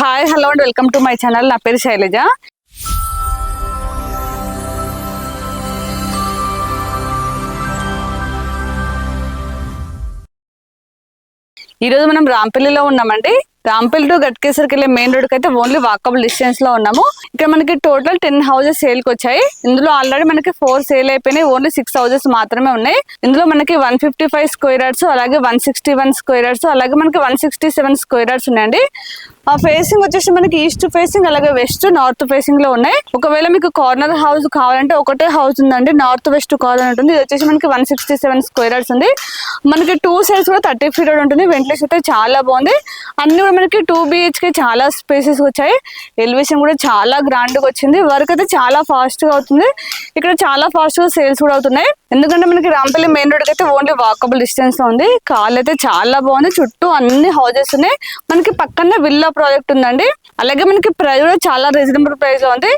Hi hello and welcome to my channel. నా పేరు శైలజ. ఈరోజు మనం రాంపల్లిలో ఉన్నామండి. రాంపల్లి టు గట్కేసరికి వెళ్ళే మెయిన్ రోడ్ కి అయితే ఓన్లీ వాకబుల్ డిస్టెన్స్ లో ఉన్నాము. ఇక్కడ మనకి టోటల్ 10 హౌసెస్ సేల్ కి వచ్చాయి. ఇందులో ఆల్రెడీ మనకి 4 సేల్ అయిపోయినాయి. ఓన్లీ 6 హౌసెస్ మాత్రమే ఉన్నాయి. ఇందులో మనకి 155 స్క్వేర్ యార్డ్స్, అలాగే 161 స్క్వేర్ యార్డ్స్, అలాగే మనకి 167 స్క్వేర్ యార్డ్స్ ఉన్నాయండి. ఆ ఫేసింగ్ వచ్చేసి మనకి ఈస్ట్ ఫేసింగ్, అలాగే వెస్ట్ నార్త్ ఫేసింగ్ లో ఉన్నాయి. ఒకవేళ మీకు కార్నర్ హౌస్ కావాలంటే ఒకటే హౌస్ ఉందండి, నార్త్ వెస్ట్ కార్నర్ ఉంటుంది. ఇది వచ్చేసి మనకి 167 స్క్వేర్ యార్డ్స్ ఉంది. మనకి 2 సైడ్స్ కూడా 30 ఫీట్ రోడ్ ఉంటుంది. వెంటిలేషన్ అయితే చాలా బాగుంది. అన్ని కూడా మనకి 2 BHK చాలా స్పేసెస్ వచ్చాయి. ఎలివేషన్ కూడా చాలా గ్రాండ్ గా వచ్చింది. వర్క్ అయితే చాలా ఫాస్ట్ గా అవుతుంది. ఇక్కడ చాలా ఫాస్ట్ గా సేల్స్ కూడా అవుతున్నాయి. ఎందుకంటే మనకి రాంపల్లి మెయిన్ రోడ్ అయితే ఓన్లీ వాకబుల్ డిస్టెన్స్ లో ఉంది. కాల్ అయితే చాలా బాగుంది. చుట్టూ అన్ని హౌసెస్ ఉన్నాయి. మనకి పక్కనే విల్లా ప్రాజెక్ట్ ఉందండి. అలాగే మనకి ప్రైస్ కూడా చాలా రీజనబుల్ ప్రైస్ లో ఉంది.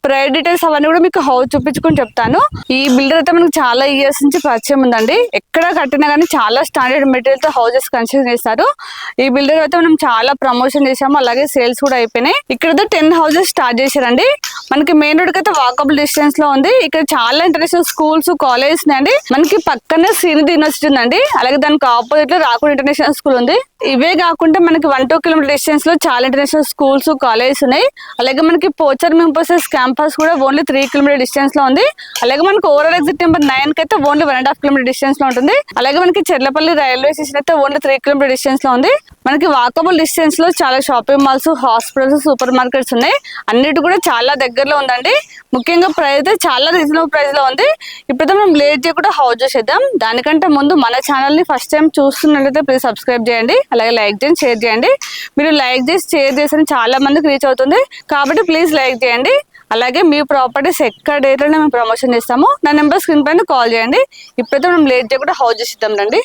ప్రైస్ డీటెయిల్స్ అవన్నీ కూడా మీకు హౌస్ చూపించుకొని చెప్తాను. ఈ బిల్డర్ అయితే మనకి చాలా ఇయర్స్ నుంచి పరిచయం ఉందండి. ఎక్కడ కట్టినా కానీ చాలా స్టాండర్డ్ మెటీరియల్ తో హౌసెస్ కన్స్ట్రక్షన్ చేస్తారు. ఈ బిల్డర్ అయితే మనం చాలా ప్రమోషన్ చేసాము, అలాగే సేల్స్ కూడా అయిపోయినాయి. ఇక్కడ 10 హౌసెస్ స్టార్ట్ చేశారండి. మనకి మెయిన్ రోడ్ కి అయితే వాకబుల్ డిస్టెన్స్ లో ఉంది. ఇక్కడ చాలా ఇంటర్నేషనల్ స్కూల్స్, కాలేజెస్ ఉన్నాయండి. మనకి పక్కనే శ్రీనిధి యూనివర్సిటీ ఉందండి. అలాగే దానికి ఆపోజిట్ లో రాకుడ్ ఇంటర్నేషనల్ స్కూల్ ఉంది. ఇవే కాకుండా మనకి 1-2 కిలోమీటర్ డిస్టెన్స్ లో చాలా ఇంటర్నేషనల్ స్కూల్స్, కాలేజెస్ ఉన్నాయి. అలాగే మనకి పోచర్ మెంపర్సెస్ క్యాంపస్ కూడా ఓన్లీ 3 కిలోమీటర్ డిస్టెన్స్ లో ఉంది. అలాగే మనకి ఓవరాల్ ఎగ్జిట్ నెంబర్ 9 కి అయితే ఓన్లీ 1.5 కిలోమీటర్ డిస్టెన్స్ లో ఉంటుంది. అలాగే మనకి చెర్లపల్లి రైల్వే స్టేషన్ అయితే ఓన్లీ 3 కిలోమీటర్ డిస్టెన్స్ లో ఉంది. మనకి వాకబుల్ డిస్టెన్స్ లో చాలా shopping malls, hospitals, super markets ఉన్నాయి. అన్నిటి కూడా చాలా దగ్గరలో ఉందండి. ముఖ్యంగా ప్రైస్ అయితే చాలా రీజనబుల్ ప్రైస్ లో ఉంది. ఇప్పుడు మనం లేట్ చేయకుండా హౌస్ చూసేద్దాం. దానికంటే ముందు మన ఛానల్ ని ఫస్ట్ టైం చూస్తున్నట్లయితే ప్లీజ్ సబ్స్క్రైబ్ చేయండి, అలాగే లైక్ చేయండి, షేర్ చేయండి. మీరు లైక్ చేసి షేర్ చేసిన చాలా మందికి రీచ్ అవుతుంది కాబట్టి ప్లీజ్ లైక్ చేయండి. అలాగే మీ ప్రాపర్టీస్ ఎక్కడ ఏరియాలో మేము ప్రమోషన్ చేస్తాము. నా నెంబర్ స్క్రీన్ పైన కాల్ చేయండి. ఇప్పుడైతే మనం లేట్ చేయకుండా హౌస్ చూసిద్దాం రండి.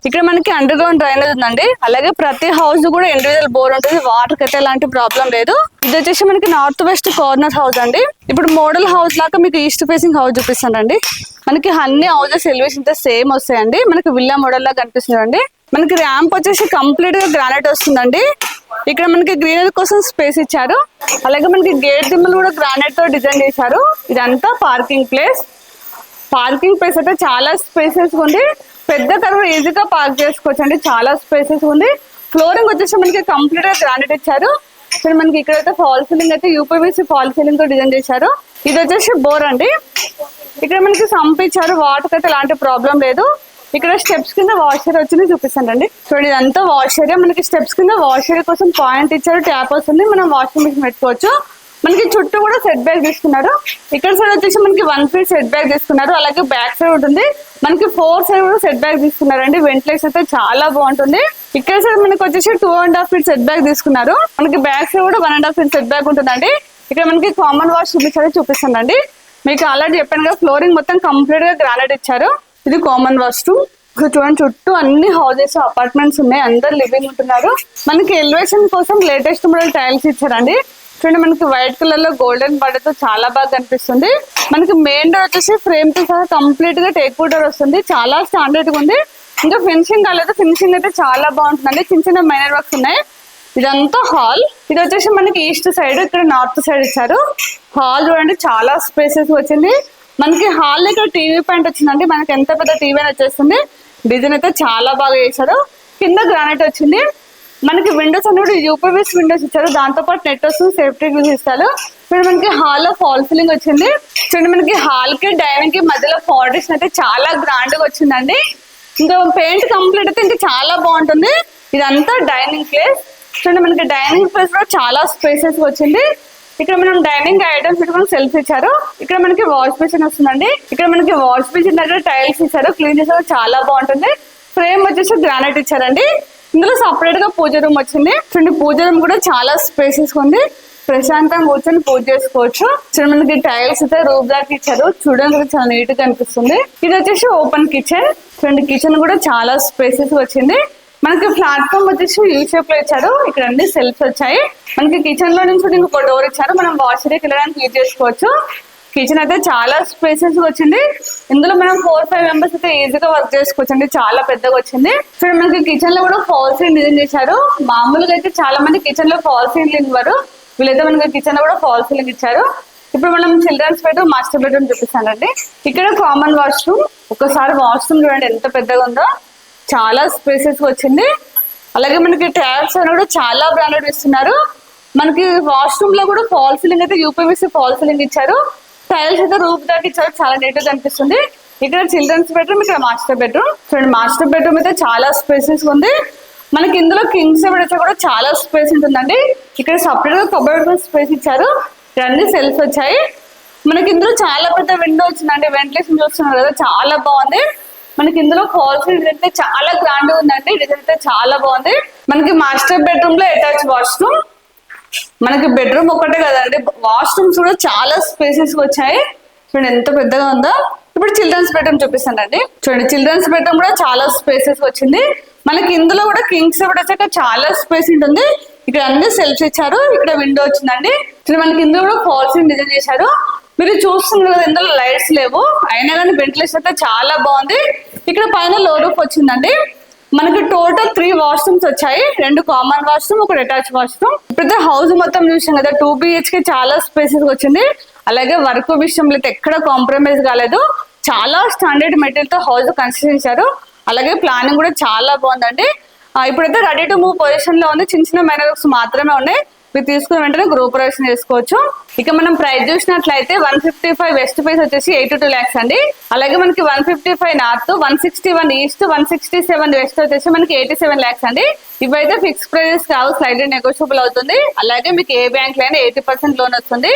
ఇక్కడ మనకి అండర్ గ్రౌండ్ డ్రైనేజ్ ఉందండి. అలాగే ప్రతి హౌస్ కూడా ఇండివిజువల్ బోర్ ఉంటుంది. వాటర్ అయితే ఎలాంటి ప్రాబ్లం లేదు. ఇది వచ్చేసి మనకి నార్త్ వెస్ట్ కార్నర్ హౌస్ అండి. ఇప్పుడు మోడల్ హౌస్ లాగా మీకు ఈస్ట్ ఫేసింగ్ హౌస్ చూపిస్తానండి. మనకి అన్ని హౌసెస్ ఎలివేషన్ అయితే సేమ్ వస్తాయండి. మనకి విల్లా మోడల్ లాగా కనిపిస్తుందండి. మనకి ర్యాంప్ వచ్చేసి కంప్లీట్ గా గ్రానైట్ వస్తుందండి. ఇక్కడ మనకి గ్రీనరీ కోసం స్పేస్ ఇచ్చారు. అలాగే మనకి గేట్ దిమ్మలు కూడా గ్రానైట్ తో డిజైన్ చేశారు. ఇదంతా పార్కింగ్ ప్లేస్. పార్కింగ్ ప్లేస్ అయితే చాలా స్పేసెస్ ఉంది. పెద్ద కారు ఈజీగా పార్క్ చేసుకోవచ్చు అండి. చాలా స్పేసెస్ ఉంది. ఫ్లోరింగ్ వచ్చేసి మనకి కంప్లీట్ గా గ్రానైట్ ఇచ్చారు. సో మనకి ఇక్కడైతే ఫాల్ సీలింగ్ అయితే యూపీవీసీ ఫాల్ సీలింగ్ తో డిజైన్ చేశారు. ఇది వచ్చేసి బోర్ అండి. ఇక్కడ మనకి సంప్ ఇచ్చారు. వాటర్ అయితే ఎలాంటి ప్రాబ్లం లేదు. ఇక్కడ స్టెప్స్ కింద వాష్ ఏరియా వచ్చింది చూపిస్తాను అండి. చూడండి ఇదంతా వాష్ ఏరియా. మనకి స్టెప్స్ కింద వాష్ ఏరియా కోసం పాయింట్ ఇచ్చారు. ట్యాప్ వస్తుంది. మనం వాషింగ్ మిషన్ పెట్టుకోవచ్చు. మనకి చుట్టూ కూడా సెట్ బ్యాక్ తీసుకున్నారు. ఇక్కడ సైడ్ వచ్చేసి మనకి 1 ఫీట్ సెట్ బ్యాక్ తీసుకున్నారు. అలాగే బ్యాక్ సైడ్ ఉంటుంది. మనకి 4 సైడ్ కూడా సెట్ బ్యాక్ తీసుకున్నారండి. వెంటిలేషన్ అయితే చాలా బాగుంటుంది. ఇక్కడ సైడ్ మనకి వచ్చేసి 2.5 ఫీట్ సెట్ బ్యాక్ తీసుకున్నారు. మనకి బ్యాక్ సైడ్ కూడా 1.5 ఫీట్ సెట్ బ్యాక్ ఉంటుందండి. ఇక్కడ మనకి కామన్ వాష్ చూపిస్తానండి. మీకు ఆల్రెడీ చెప్పాను కదా, ఫ్లోరింగ్ మొత్తం కంప్లీట్ గా గ్రానైట్ ఇచ్చారు. ఇది కామన్ వాష్ రూమ్. చూడండి చుట్టూ అన్ని హౌసెస్, అపార్ట్మెంట్స్ ఉన్నాయి. అందరు లివింగ్ ఉంటున్నారు. మనకి ఎలివేషన్ కోసం లేటెస్ట్ మోడల్ టైల్స్ ఇచ్చారండి. చూడండి మనకి వైట్ కలర్ లో గోల్డెన్ బార్డర్ తో చాలా బాగా కనిపిస్తుంది. మనకి మెయిన్ డోర్ వచ్చేసి ఫ్రేమ్ తో సహా కంప్లీట్ గా టేక్ వుడ్ డోర్ వస్తుంది. చాలా స్టాండర్డ్ గా ఉంది. ఇంకా ఫినిషింగ్ కాలేదు. ఫినిషింగ్ అయితే చాలా బాగుంటుందండి. చిన్న చిన్న మైనర్ వర్క్స్ ఉన్నాయి. ఇదంతా హాల్. ఇది వచ్చేసి మనకి ఈస్ట్ సైడ్, ఇక్కడ నార్త్ సైడ్ ఇచ్చారు. హాల్ చూడండి చాలా స్పేసెస్ వచ్చింది. మనకి హాల్ ఇక్కడ టీవీ పాయింట్ వచ్చిందండి. మనకి ఎంత పెద్ద టీవీ అని వచ్చేస్తుంది. డిజైన్ అయితే చాలా బాగా చేశారు. కింద గ్రానైట్ వచ్చింది. మనకి విండోస్ అనేది యూపీవీసీ విండోస్ ఇచ్చారు. దాంతో పాటు నెట్ వస్తుంది, సేఫ్టీ గ్రిల్స్ ఇస్తారు. ఇప్పుడు మనకి హాల్ లో ఫాల్ సీలింగ్ వచ్చింది. చూడండి మనకి హాల్ కి డైనింగ్ కి మధ్యలో పార్టిషన్ అయితే చాలా గ్రాండ్ గా వచ్చిందండి. ఇంకా పెయింట్ కంప్లీట్ అయితే ఇంకా చాలా బాగుంటుంది. ఇదంతా డైనింగ్ ప్లేస్. చూడండి మనకి డైనింగ్ ప్లేస్ లో చాలా స్పేసెస్ వచ్చింది. ఇక్కడ మనం డైనింగ్ ఐటమ్స్ పెట్టుకుని సెల్ఫ్ ఇచ్చారు. ఇక్కడ మనకి వాష్ బేసిన్ వస్తుందండి. ఇక్కడ మనకి వాష్ బేసిన్ దగ్గర టైల్స్ ఇచ్చారు. క్లీన్ చేసారు, చాలా బాగుంటుంది. ఫ్రేమ్ వచ్చేసి గ్రానైట్ ఇచ్చారండి. ఇందులో సపరేట్ గా పూజ రూమ్ వచ్చింది. చూడండి పూజ రూమ్ కూడా చాలా స్పేసెస్ ఉంది. ప్రశాంతంగా కూర్చొని పూజ చేసుకోవచ్చు. చూడండి మనకి టైల్స్ అయితే రూఫ్ దాకా ఇచ్చారు. చూడడానికి చాలా నీట్ గా అనిపిస్తుంది. ఇది వచ్చేసి ఓపెన్ కిచెన్. చూడండి కిచెన్ కూడా చాలా స్పేసెస్ వచ్చింది. మనకి ప్లాట్ఫామ్ వచ్చేసి యూ షేప్ లో ఇచ్చారు. ఇక్కడ అన్ని సెల్ఫ్స్ వచ్చాయి. మనకి కిచెన్ లో నుంచి ఇంకొక డోర్ ఇచ్చారు. మనం వాష్ ఏరియాకి వెళ్ళడానికి యూజ్ చేసుకోవచ్చు. కిచెన్ అయితే చాలా స్పేసెస్ వచ్చింది. ఇందులో మనం 4-5 మెంబర్స్ అయితే ఈజీగా వర్క్ చేసుకోవచ్చు అండి. చాలా పెద్దగా వచ్చింది. సో మనకి కిచెన్ లో కూడా ఫాల్ సీలింగ్ డిజైన్ చేశారు. మామూలుగా అయితే చాలా మంది కిచెన్ లో ఫాల్ సీలింగ్ ఇవ్వరు, వీళ్ళైతే మనకి కిచెన్ లో కూడా ఫాల్ సీలింగ్ ఇచ్చారు. ఇప్పుడు మనం చిల్డ్రన్స్ బెడ్రూమ్, మాస్టర్ బెడ్రూమ్ చూపిస్తానండి. ఇక్కడ కామన్ వాష్రూమ్. ఒకసారి వాష్రూమ్ చూడండి ఎంత పెద్దగా ఉందో, చాలా స్పేసెస్ వచ్చింది. అలాగే మనకి ట్యాప్స్ అని కూడా చాలా బ్రాండెడ్ ఇస్తున్నారు. మనకి వాష్రూమ్ లో కూడా ఫాల్ సీలింగ్ అయితే యూపీవీసీ ఫాల్ సీలింగ్ ఇచ్చారు. టైల్స్ అయితే రూప్ దాకా ఇచ్చారు, చాలా నీట్ గా అనిపిస్తుంది. ఇక్కడ చిల్డ్రన్స్ బెడ్రూమ్, ఇక్కడ మాస్టర్ బెడ్రూమ్. చూడండి మాస్టర్ బెడ్రూమ్ అయితే చాలా స్పేసెస్ ఉంది. మనకి ఇందులో కింగ్స్ బెడ్ అయితే కూడా చాలా స్పేస్ ఉంటుందండి. ఇక్కడ సపరేట్ గా కబోర్డ్ స్పేస్ ఇచ్చారు. రెండు సెల్ఫ్ వచ్చాయి. మనకి ఇందులో చాలా పెద్ద విండో వచ్చిందండి. వెంటిలేషన్ చూస్తున్నారు కదా, చాలా బాగుంది. మనకి ఇందులో ఫాల్ సీలింగ్ అయితే చాలా గ్రాండ్ ఉందండి. డిజైన్ అయితే చాలా బాగుంది. మనకి మాస్టర్ బెడ్రూమ్ లో అటాచ్ వాష్రూమ్. మనకి బెడ్రూమ్ ఒకటే కదండి, వాష్రూమ్స్ కూడా చాలా స్పేసెస్ వచ్చాయి. చూడండి ఎంత పెద్దగా ఉందో. ఇప్పుడు చిల్డ్రన్స్ బెడ్రూమ్ చూపిస్తానండి. చూడండి చిల్డ్రన్స్ బెడ్రూమ్ కూడా చాలా స్పేసెస్ వచ్చింది. మనకి ఇందులో కూడా కింగ్స్ బెడ్ వచ్చాక చాలా స్పేస్ ఉంటుంది. ఇక్కడ అన్ని సెల్ఫ్స్ ఇచ్చారు. ఇక్కడ విండో వచ్చిందండి. మనకి ఇందులో కూడా ఫాల్ సీలింగ్ డిజైన్ చేశారు. మీరు చూస్తున్నారు కదా, ఇందులో లైట్స్ లేవు, అయినా కానీ వెంటిలేషన్ అయితే చాలా బాగుంది. ఇక్కడ పైన లో రూఫ్ వచ్చిందండి. మనకి టోటల్ 3 వాష్రూమ్స్ వచ్చాయి. 2 కామన్ వాష్రూమ్, 1 అటాచ్ వాష్రూమ్. ఇప్పుడు హౌస్ మొత్తం చూసాం కదా, 2 BHK చాలా స్పేసెస్ వచ్చింది. అలాగే వర్క్ విషయంలో అయితే ఎక్కడ కాంప్రమైజ్ కాలేదు. చాలా స్టాండర్డ్ మెటీరియల్ తో హౌస్ కన్స్ట్రక్షన్ చేశారు. అలాగే ప్లానింగ్ కూడా చాలా బాగుందండి. ఇప్పుడైతే రెడీ టు మూవ్ పొజిషన్ లో ఉంది. చిన్న చిన్న మైనర్ వర్క్స్ మాత్రమే ఉన్నాయి. మీరు తీసుకున్న వెంటనే గృహప్రవేశం చేసుకోవచ్చు. ఇక మనం ప్రైస్ చూసినట్లయితే 155 వెస్ట్ ఫేస్ వచ్చేసి 82 lakhs అండి. అలాగే మనకి 155 నార్త్, 161 ఈస్ట్, 167 వెస్ట్ వచ్చేసి మనకి 87 lakhs అండి. ఇవైతే ఫిక్స్ ప్రైజెస్ కావు, స్లైడ్లీ నెగోషియబుల్ అవుతుంది. అలాగే మీకు ఏ బ్యాంక్ లో అయినా 80% లోన్ వస్తుంది.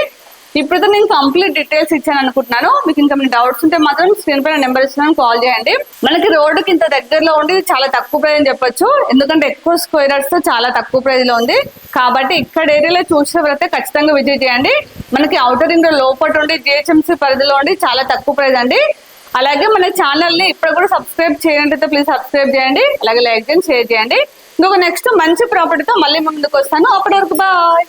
ఇప్పుడైతే నేను కంప్లీట్ డీటెయిల్స్ ఇచ్చాను అనుకుంటున్నాను. మీకు ఇంకా డౌట్స్ ఉంటే మాత్రం స్క్రీన్ పైన నెంబర్ ఇస్తున్నాను, కాల్ చేయండి. మనకి రోడ్డుకి ఇంత దగ్గరలో ఉండి చాలా తక్కువ ప్రైస్ అని చెప్పొచ్చు. ఎందుకంటే ఎక్కువ స్క్వేర్ యార్డ్స్ తో చాలా తక్కువ ప్రైస్ లో ఉంది. కాబట్టి ఇక్కడ ఏరియాలో చూసేవారైతే ఖచ్చితంగా విజిట్ చేయండి. మనకి అవుటర్ రింగ్ లోపల ఉండి జిహెచ్ఎంసీ పరిధిలో ఉండి చాలా తక్కువ ప్రైస్ అండి. అలాగే మన ఛానల్ ని ఇప్పుడు కూడా సబ్స్క్రైబ్ చేయండి, ప్లీజ్ సబ్స్క్రైబ్ చేయండి. అలాగే లైక్ చేయండి, షేర్ చేయండి. ఇంకొక నెక్స్ట్ మంచి ప్రాపర్టీతో మళ్ళీ ముందుకు వస్తాను. అప్పటి వరకు బాయ్.